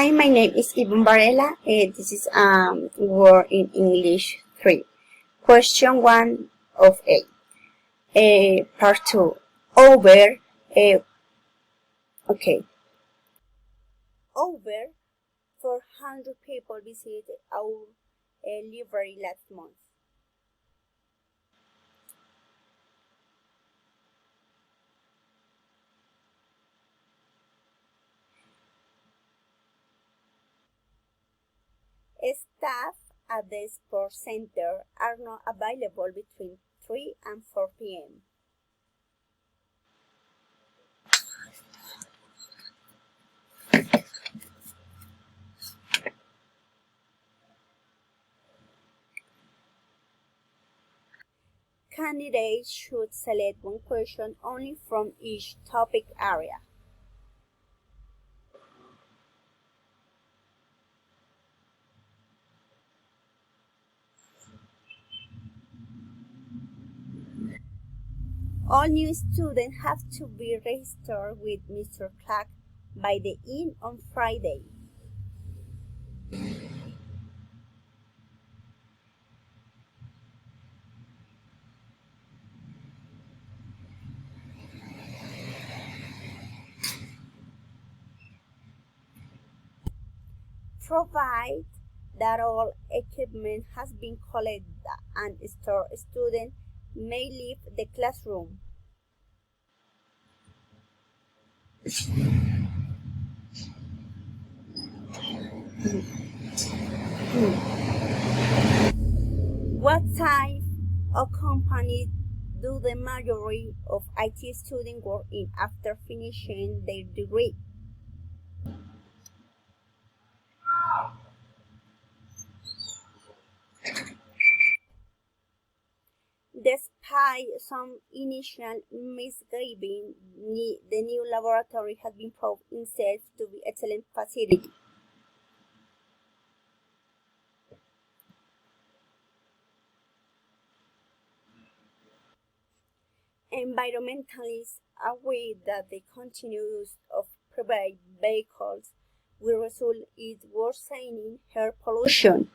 Hi, my name is Yvonne Varela. This is Word in English 3. Question 1 of 8. Part 2. Over. Okay. Over 400 people visited our library last month. Staff at the sports center are not available between 3 and 4 p.m. Candidates should select one question only from each topic area. All new students have to be registered with Mr. Clark by the end on Friday. Provide that all equipment has been collected and stored, students may leave the classroom. What type of company do the majority of IT students work in after finishing their degree? Despite some initial misgiving, the new laboratory has been proved itself to be an excellent facility. Environmentalists are worried that the continued use of private vehicles will result in worsening air pollution.